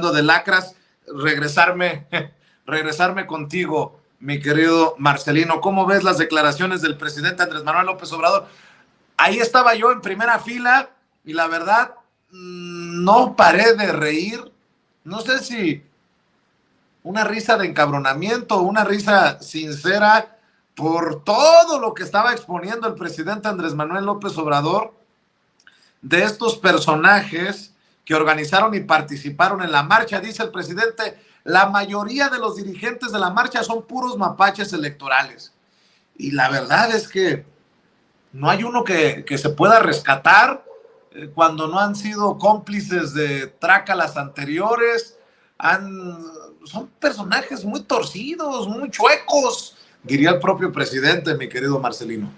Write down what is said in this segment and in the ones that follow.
hablando de lacras, regresarme contigo, mi querido Marcelino. ¿Cómo ves las declaraciones del presidente Andrés Manuel López Obrador? Ahí estaba yo en primera fila y la verdad no paré de reír. No sé si una risa de encabronamiento, una risa sincera por todo lo que estaba exponiendo el presidente Andrés Manuel López Obrador de estos personajes que organizaron y participaron en la marcha. Dice el presidente: la mayoría de los dirigentes de la marcha son puros mapaches electorales. Y la verdad es que no hay uno que se pueda rescatar cuando no han sido cómplices de trácalas anteriores. Son personajes muy torcidos, muy chuecos, diría el propio presidente, mi querido Marcelino.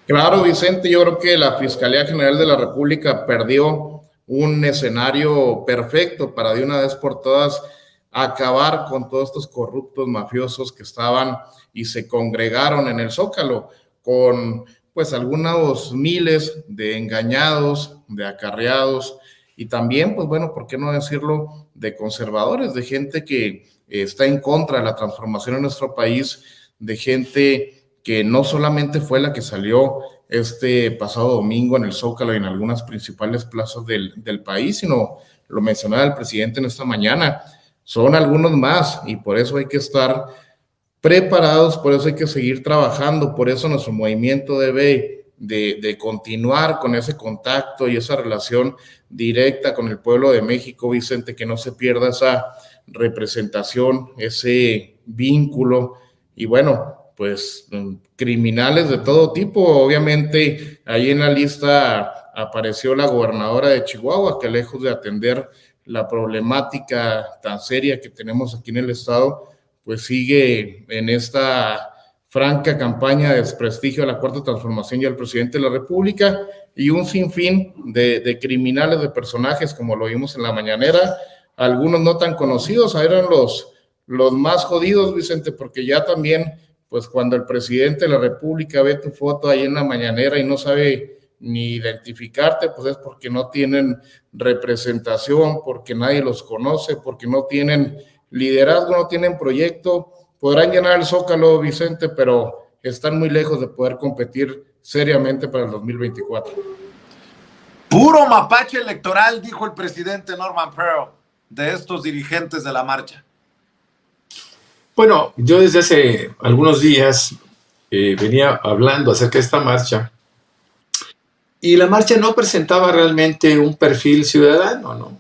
Claro, Vicente, yo creo que la Fiscalía General de la República perdió un escenario perfecto para de una vez por todas acabar con todos estos corruptos mafiosos que estaban y se congregaron en el Zócalo, con pues algunos miles de engañados, de acarreados y también, pues bueno, ¿por qué no decirlo?, de conservadores, de gente que está en contra de la transformación en nuestro país, de gente que no solamente fue la que salió este pasado domingo en el Zócalo y en algunas principales plazas del país, sino lo mencionaba el presidente en esta mañana, son algunos más y por eso hay que estar preparados, por eso hay que seguir trabajando, por eso nuestro movimiento debe de continuar con ese contacto y esa relación directa con el pueblo de México, Vicente, que no se pierda esa representación, ese vínculo y bueno, pues criminales de todo tipo. Obviamente ahí en la lista apareció la gobernadora de Chihuahua, que lejos de atender la problemática tan seria que tenemos aquí en el estado, pues sigue en esta franca campaña de desprestigio a la Cuarta Transformación y al presidente de la República, y un sinfín de criminales, de personajes, como lo vimos en la mañanera, algunos no tan conocidos, eran los más jodidos, Vicente, porque ya también, pues cuando el presidente de la República ve tu foto ahí en la mañanera y no sabe ni identificarte, pues es porque no tienen representación, porque nadie los conoce, porque no tienen liderazgo, no tienen proyecto. Podrán llenar el Zócalo, Vicente, pero están muy lejos de poder competir seriamente para el 2024. Puro mapache electoral, dijo el presidente Norman Pearl, de estos dirigentes de la marcha. Bueno, yo desde hace algunos días venía hablando acerca de esta marcha y la marcha no presentaba realmente un perfil ciudadano, ¿no?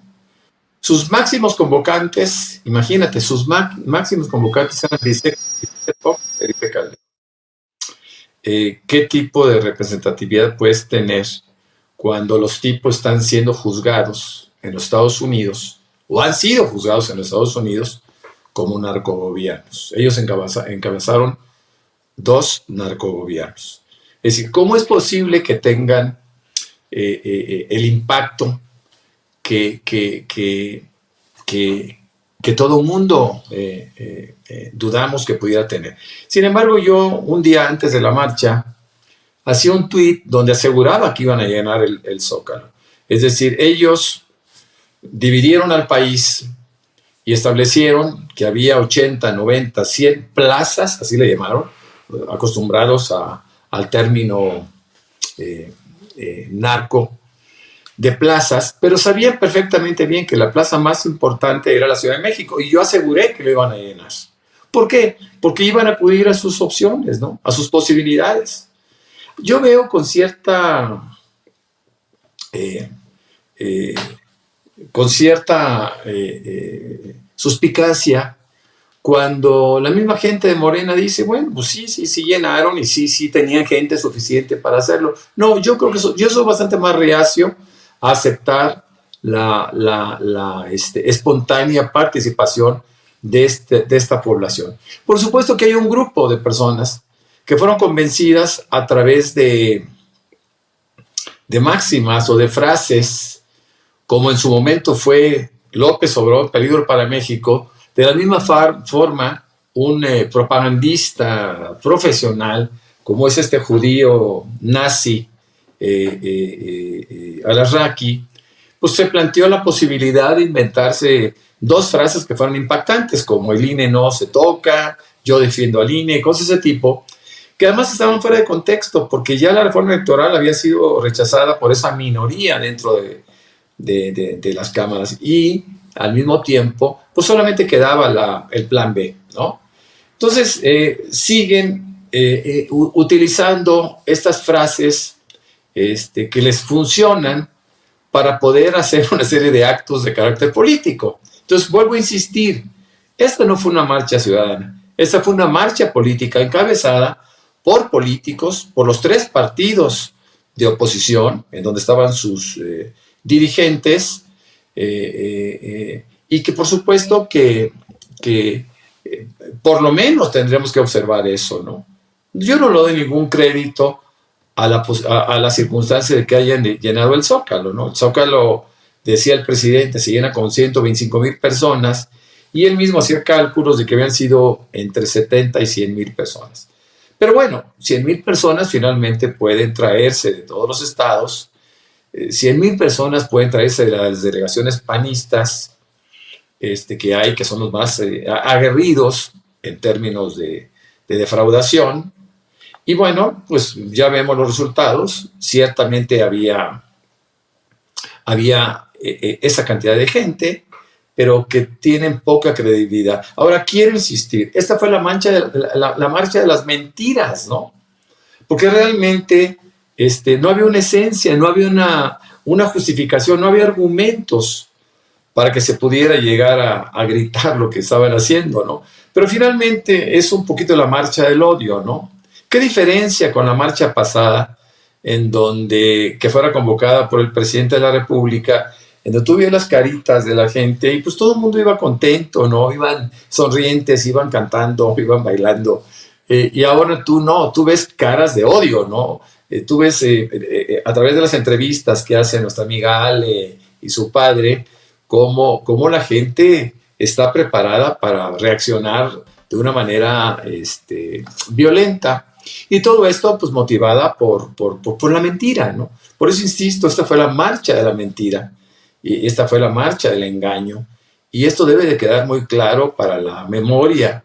Sus máximos convocantes, imagínate, sus máximos convocantes eran Felipe Calderón. ¿Qué tipo de representatividad puedes tener cuando los tipos están siendo juzgados en los Estados Unidos o han sido juzgados en los Estados Unidos como narcogobiernos? Ellos encabezaron 2 narcogobiernos. Es decir, ¿cómo es posible que tengan el impacto que todo mundo dudamos que pudiera tener? Sin embargo, yo un día antes de la marcha hacía un tuit donde aseguraba que iban a llenar el Zócalo. Es decir, ellos dividieron al país y establecieron que había 80, 90, 100 plazas, así le llamaron, acostumbrados al término narco, de plazas, pero sabían perfectamente bien que la plaza más importante era la Ciudad de México, y yo aseguré que lo iban a llenar. ¿Por qué? Porque iban a acudir a sus opciones, ¿no?, a sus posibilidades. Yo veo con cierta suspicacia cuando la misma gente de Morena dice, bueno, pues sí llenaron y sí tenían gente suficiente para hacerlo. No, yo creo que yo soy bastante más reacio a aceptar la espontánea participación de esta población. Por supuesto que hay un grupo de personas que fueron convencidas a través de máximas o de frases, como en su momento fue López Obrador, peligro para México. De la misma forma, un propagandista profesional, como es este judío nazi, Al-Arraqui, pues se planteó la posibilidad de inventarse dos frases que fueron impactantes, como el INE no se toca, yo defiendo al INE, cosas de ese tipo, que además estaban fuera de contexto, porque ya la reforma electoral había sido rechazada por esa minoría dentro de las cámaras, y al mismo tiempo, pues solamente quedaba el plan B, ¿no? Entonces, siguen utilizando estas frases que les funcionan para poder hacer una serie de actos de carácter político. Entonces, vuelvo a insistir, esta no fue una marcha ciudadana, esta fue una marcha política encabezada por políticos, por los 3 partidos de oposición, en donde estaban sus dirigentes, y que por supuesto que por lo menos tendremos que observar eso, ¿no? Yo no le doy ningún crédito a la circunstancia de que hayan llenado el Zócalo, ¿no? El Zócalo, decía el presidente, se llena con 125,000 personas, y él mismo hacía cálculos de que habían sido entre 70 y 100,000 personas. Pero bueno, 100,000 personas finalmente pueden traerse de todos los estados, 100,000 personas pueden traerse de las delegaciones panistas que hay, que son los más aguerridos en términos de defraudación. Y bueno, pues ya vemos los resultados. Ciertamente había esa cantidad de gente, pero que tienen poca credibilidad. Ahora, quiero insistir, esta fue la marcha de las mentiras, ¿no? Porque realmente no había una esencia, no había una justificación, no había argumentos para que se pudiera llegar a gritar lo que estaban haciendo, ¿no? Pero finalmente es un poquito la marcha del odio, ¿no? ¿Qué diferencia con la marcha pasada, que fuera convocada por el presidente de la República, en donde tú ves las caritas de la gente y pues todo el mundo iba contento, ¿no? Iban sonrientes, iban cantando, iban bailando. Y ahora tú ves caras de odio, ¿no? Tú ves a través de las entrevistas que hace nuestra amiga Ale y su padre, cómo la gente está preparada para reaccionar de una manera violenta. Y todo esto, pues, motivada por la mentira, ¿no? Por eso insisto, esta fue la marcha de la mentira, y esta fue la marcha del engaño, y esto debe de quedar muy claro para la memoria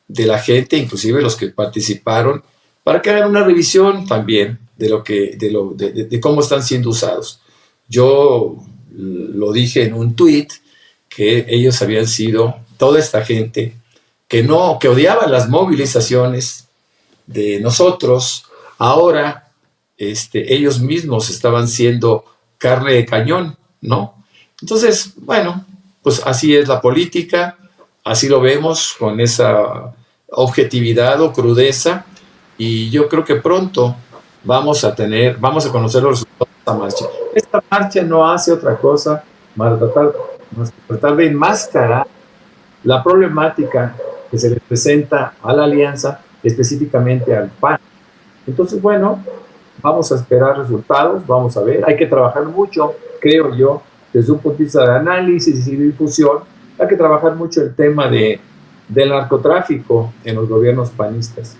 de la gente, inclusive los que participaron, para que hagan una revisión también de cómo están siendo usados. Yo lo dije en un tuit, que ellos habían sido toda esta gente que odiaba las movilizaciones de nosotros. Ahora ellos mismos estaban siendo carne de cañón, ¿no? Entonces, bueno, pues así es la política, así lo vemos, con esa objetividad o crudeza, y yo creo que pronto vamos a conocer los resultados de esta marcha. Esta marcha no hace otra cosa más tratar de enmascarar la problemática que se le presenta a la alianza, específicamente al PAN. Entonces, bueno, vamos a esperar resultados, vamos a ver. Hay que trabajar mucho, creo yo, desde un punto de vista de análisis y difusión. Hay que trabajar mucho el tema del narcotráfico en los gobiernos panistas.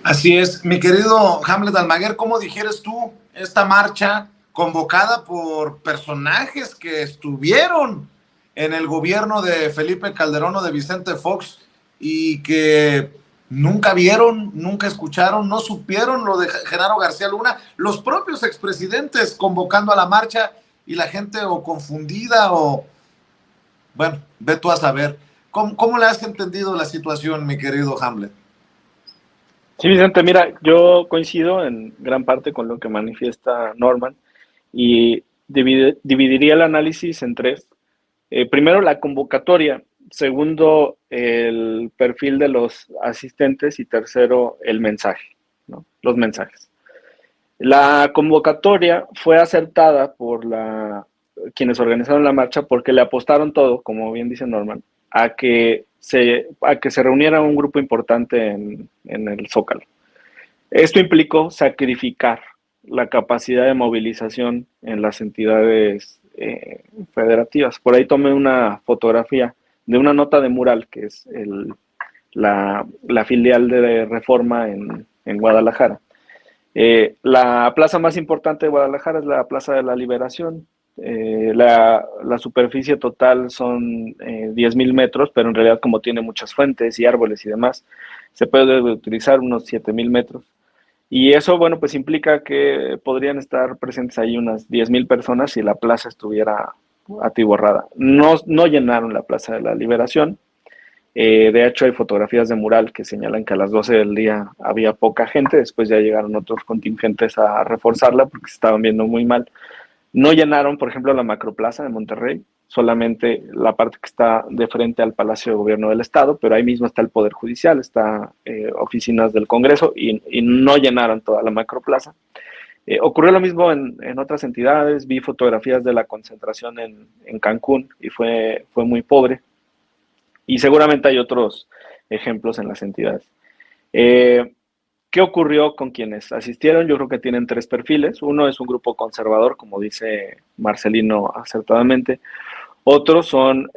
Así es, mi querido Hamlet Almaguer, ¿cómo digieres tú esta marcha convocada por personajes que estuvieron en el gobierno de Felipe Calderón o de Vicente Fox y que nunca vieron, nunca escucharon, no supieron lo de Genaro García Luna, los propios expresidentes convocando a la marcha y la gente o confundida o, bueno, ve tú a saber? ¿Cómo le has entendido la situación, mi querido Hamlet? Sí, Vicente, mira, yo coincido en gran parte con lo que manifiesta Norman y dividiría el análisis en 3. Primero, la convocatoria. Segundo, el perfil de los asistentes. Y tercero, el mensaje, ¿no? Los mensajes. La convocatoria fue acertada por quienes organizaron la marcha porque le apostaron todo, como bien dice Norman, a que se reuniera un grupo importante en el Zócalo. Esto implicó sacrificar la capacidad de movilización en las entidades federativas. Por ahí tomé una fotografía de una nota de Mural, que es la filial de Reforma en Guadalajara. La plaza más importante de Guadalajara es la Plaza de la Liberación. La superficie total son 10,000 metros, pero en realidad como tiene muchas fuentes y árboles y demás, se puede utilizar unos 7,000 metros. Y eso, bueno, pues implica que podrían estar presentes ahí unas 10,000 personas si la plaza estuviera atiborrada. No llenaron la Plaza de la Liberación. De hecho, hay fotografías de mural que señalan que a las 12 del día había poca gente, después ya llegaron otros contingentes a reforzarla porque se estaban viendo muy mal. No llenaron, por ejemplo, la Macroplaza de Monterrey, solamente la parte que está de frente al Palacio de Gobierno del Estado, pero ahí mismo está el Poder Judicial, está oficinas del Congreso y no llenaron toda la Macroplaza. Ocurrió lo mismo en otras entidades, vi fotografías de la concentración en Cancún y fue muy pobre. Y seguramente hay otros ejemplos en las entidades. ¿Qué ocurrió con quienes asistieron? Yo creo que tienen 3 perfiles. Uno es un grupo conservador, como dice Marcelino acertadamente. Otros son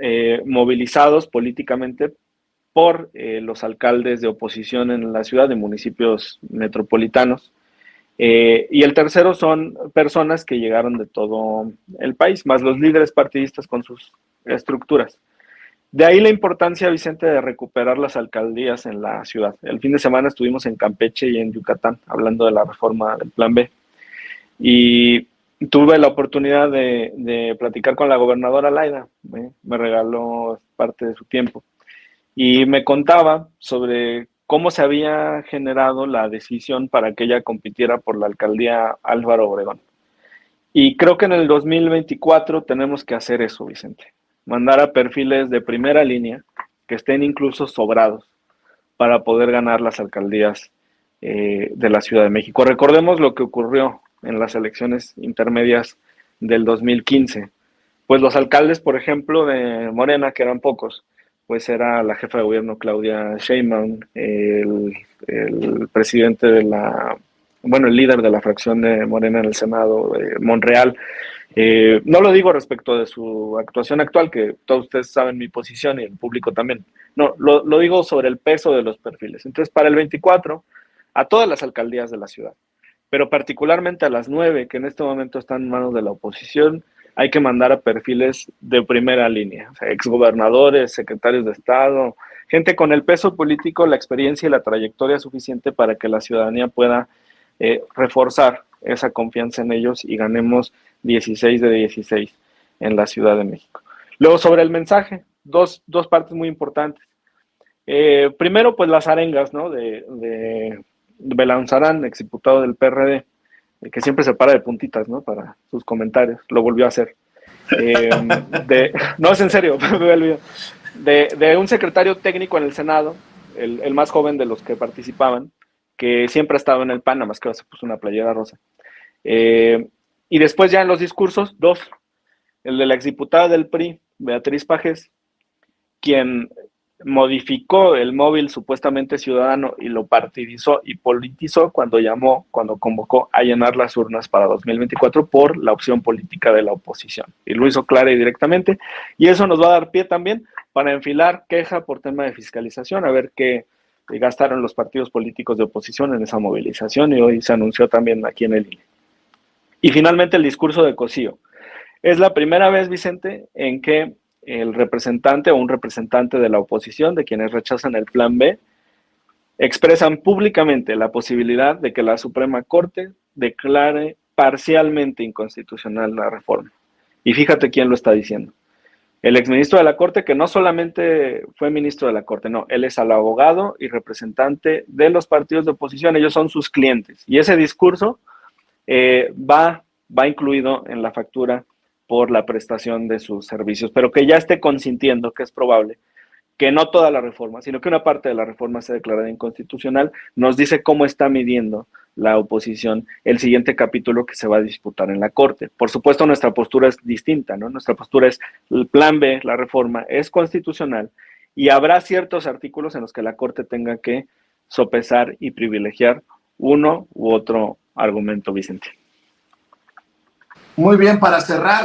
movilizados políticamente por los alcaldes de oposición en la ciudad, de municipios metropolitanos. Y el tercero son personas que llegaron de todo el país, más los líderes partidistas con sus estructuras. De ahí la importancia, Vicente, de recuperar las alcaldías en la ciudad. El fin de semana estuvimos en Campeche y en Yucatán hablando de la reforma del Plan B. Y tuve la oportunidad de platicar con la gobernadora Laida. Me regaló parte de su tiempo. Y me contaba sobre cómo se había generado la decisión para que ella compitiera por la alcaldía Álvaro Obregón. Y creo que en el 2024 tenemos que hacer eso, Vicente. Mandar a perfiles de primera línea que estén incluso sobrados para poder ganar las alcaldías de la Ciudad de México. Recordemos lo que ocurrió en las elecciones intermedias del 2015. Pues los alcaldes, por ejemplo, de Morena, que eran pocos, pues era la jefa de gobierno Claudia Sheinbaum, el presidente de el líder de la fracción de Morena en el Senado, Monreal. No lo digo respecto de su actuación actual, que todos ustedes saben mi posición y el público también. No, lo digo sobre el peso de los perfiles. Entonces, para el 24, a todas las alcaldías de la ciudad, pero particularmente a las 9, que en este momento están en manos de la oposición, hay que mandar a perfiles de primera línea, o sea, exgobernadores, secretarios de Estado, gente con el peso político, la experiencia y la trayectoria suficiente para que la ciudadanía pueda reforzar esa confianza en ellos y ganemos 16 de 16 en la Ciudad de México. Luego, sobre el mensaje, dos partes muy importantes. Primero, pues las arengas, ¿no? De Belanzarán, exdiputado del PRD, que siempre se para de puntitas, ¿no? Para sus comentarios. Lo volvió a hacer. No, es en serio, me olvidé. De un secretario técnico en el Senado, el más joven de los que participaban, que siempre ha estado en el PAN, nada más que ahora se puso una playera rosa. Y después ya en los discursos, 2. El de la exdiputada del PRI, Beatriz Pajes, quien modificó el móvil supuestamente ciudadano y lo partidizó y politizó cuando convocó a llenar las urnas para 2024 por la opción política de la oposición. Y lo hizo clara y directamente. Y eso nos va a dar pie también para enfilar queja por tema de fiscalización, a ver qué gastaron los partidos políticos de oposición en esa movilización, y hoy se anunció también aquí en el INE. Y finalmente el discurso de Cosío. Es la primera vez, Vicente, en que el representante o un representante de la oposición, de quienes rechazan el Plan B, expresan públicamente la posibilidad de que la Suprema Corte declare parcialmente inconstitucional la reforma. Y fíjate quién lo está diciendo. El exministro de la Corte, que no solamente fue ministro de la Corte, no, él es el abogado y representante de los partidos de oposición, ellos son sus clientes. Y ese discurso va incluido en la factura por la prestación de sus servicios, pero que ya esté consintiendo, que es probable, que no toda la reforma, sino que una parte de la reforma sea declarada inconstitucional, nos dice cómo está midiendo la oposición el siguiente capítulo que se va a disputar en la Corte. Por supuesto, nuestra postura es distinta, ¿no? Nuestra postura es el Plan B, la reforma, es constitucional y habrá ciertos artículos en los que la Corte tenga que sopesar y privilegiar uno u otro argumento, Vicente. Muy bien, para cerrar.